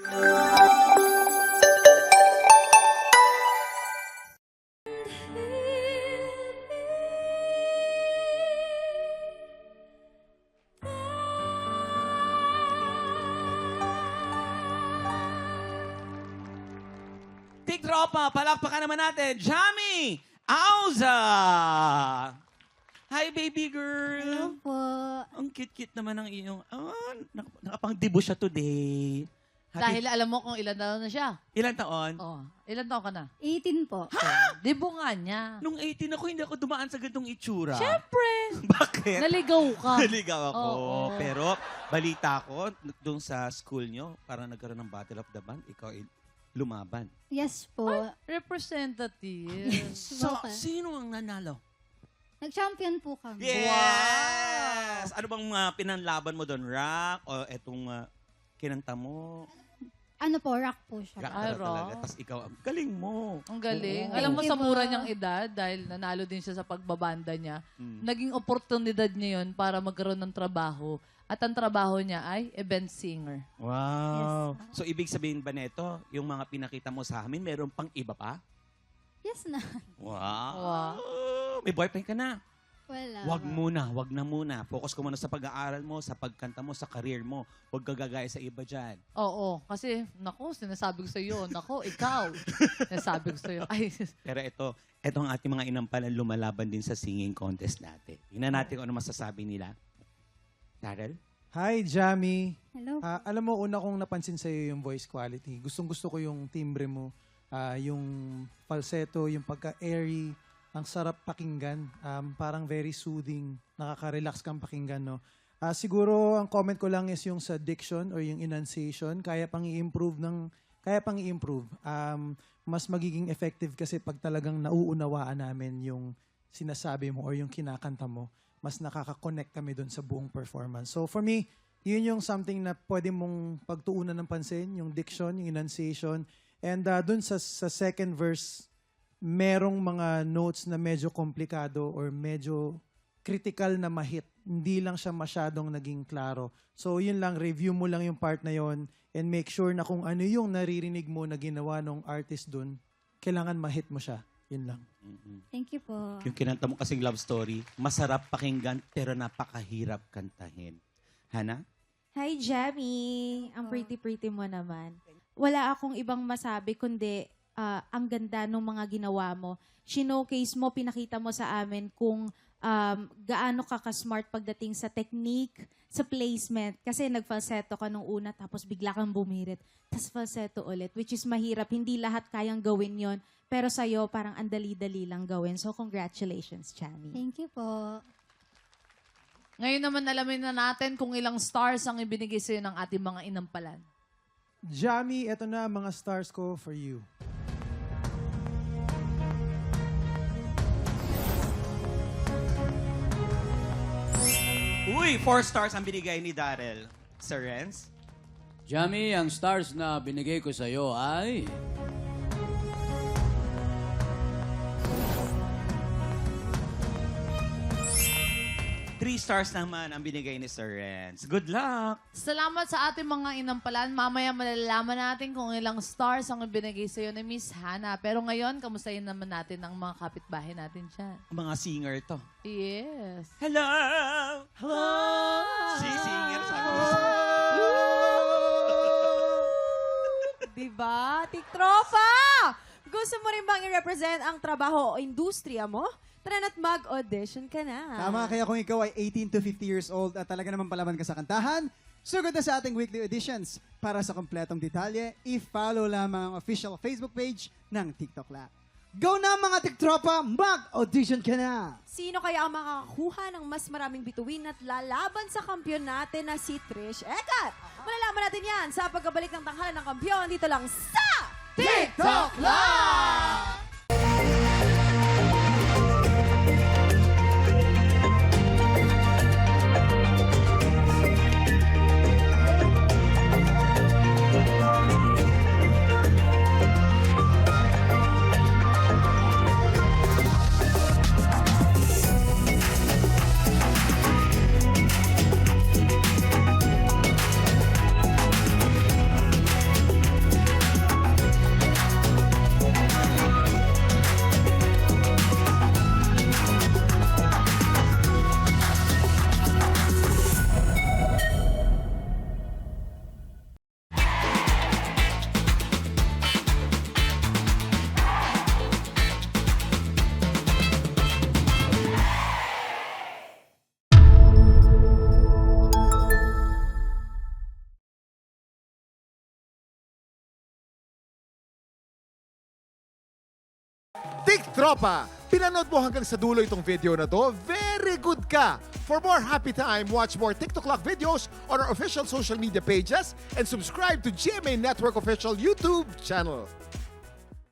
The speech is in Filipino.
Tiktropa, palakpakan naman natin, Jamie Auza! Hi, baby girl! Hello po. Ang cute-cute naman ng iyong... nakapang-dibo siya today. Dahil alam mo kung ilan taon na siya. Ilan taon? Oh, ilan taon ka na? 18 po. Dibo nga niya. Nung 18 ako, hindi ako dumaan sa ganitong itsura. Siyempre. Bakit? Naligaw ka. Naligaw ako. Oo. Pero, balita ko, doon sa school nyo, parang nagkaroon ng Battle of the Band, ikaw lumaban. Yes po. Representative. So, Bakit? sino ang nanalo? Nag-champion po kami. Yes! Ano bang pinanlaban mo doon? Rock? O etong kinanta mo? Ano po, rock po siya. Rock Ay, talaga. rock. Tapos ikaw, ang galing mo. Ang galing. Oo. Alam mo, Thank sa you mura po. niyang edad, dahil nanalo din siya sa pagbabanda niya, Mm. naging oportunidad niya yun para magkaroon ng trabaho. At ang trabaho niya ay event singer. Wow. So, ibig sabihin ba nito, yung mga pinakita mo sa amin, meron pang iba pa? Yes na. Wow. May boyfriend ka na. Wala. Wag na muna. Focus ko muna sa pag-aaral mo, sa pagkanta mo, sa career mo. Huwag gagagaya sa iba dyan. Oo, kasi, naku, sinasabi ko sa iyo, naku, ikaw. Sinasabi ko sa iyo. Ay, Pero ito ang ating mga inampalan lumalaban din sa singing contest natin. Tingnan natin kung ano masasabi nila. Darrell? Hi, Jamie. Hello. Alam mo, una kong napansin sa'yo yung voice quality. Gustong-gusto ko yung timbre mo, yung falsetto, yung pagka-airy. Ang sarap pakinggan. Parang very soothing. Nakaka-relax kang pakinggan, no? Siguro, ang comment ko lang is yung sa diction or yung enunciation. Kaya pang i-improve. Mas magiging effective kasi pag talagang nauunawaan namin yung sinasabi mo or yung kinakanta mo, mas nakaka-connect kami doon sa buong performance. So for me, yun yung something na pwede mong pagtuunan ng pansin, yung diction, yung enunciation. And doon sa second verse, merong mga notes na medyo komplikado or medyo critical na mahit. Hindi lang siya masyadong naging klaro. So yun lang, review mo lang yung part na yon and make sure na kung ano yung naririnig mo na ginawa ng artist doon, kailangan mahit mo siya. Yun lang. Thank you po. Yung kinanta mo kasing love story, masarap pakinggan pero napakahirap kantahin. Hana? Hi, Jamie. Ang pretty-pretty mo naman. Wala akong ibang masabi kundi ang ganda ng mga ginawa mo. Showcase mo, pinakita mo sa amin kung gaano ka-smart pagdating sa technique, sa placement. Kasi nag-falsetto ka nung una tapos bigla kang bumirit. Tapos falsetto ulit, which is mahirap. Hindi lahat kayang gawin yon. Pero sa'yo, parang ang dali-dali lang gawin. So, congratulations, Jamie. Thank you po. ngayon naman alamin na natin kung ilang stars ang ibinigay sa'yo ng ating mga inampalan. Jamie, eto na mga stars ko for you. Uy, 4 stars ang binigay ni Darrell. Sir Renz? Jamie, ang stars na binigay ko sa'yo ay... Three stars naman ang binigay ni Sir Renz. Good luck! Salamat sa ating mga inampalan. Mamaya malalaman natin kung ilang stars ang ibinigay sa'yo ni Miss Hannah. Pero ngayon, kamustahin naman natin ang mga kapitbahay natin dyan. Mga singer to. Yes. Hello! Hello! Si singer sabi ko. Diba? Tiktropa! Gusto mo rin bang i-represent ang trabaho o industriya mo? Tara na't mag-audition ka na. Tama, kaya kung ikaw ay 18 to 50 years old at talaga naman palaban ka sa kantahan, sugod na sa ating weekly auditions. Para sa kompletong detalye, i-follow lamang ang official Facebook page ng TikTok Lab. Go na mga tiktropa, mag-audition ka na! Sino kaya ang makakakuha ng mas maraming bituin at lalaban sa kampiyon natin na si Trish Ekat? Malalaman natin yan sa pagbabalik ng tanghalan ng kampiyon dito lang sa TikTok Lab! Tik Tropa! Pinanood mo hanggang sa dulo itong video na to? Very good ka! For more happy time, watch more TikTok Clock videos on our official social media pages and subscribe to GMA Network official YouTube channel.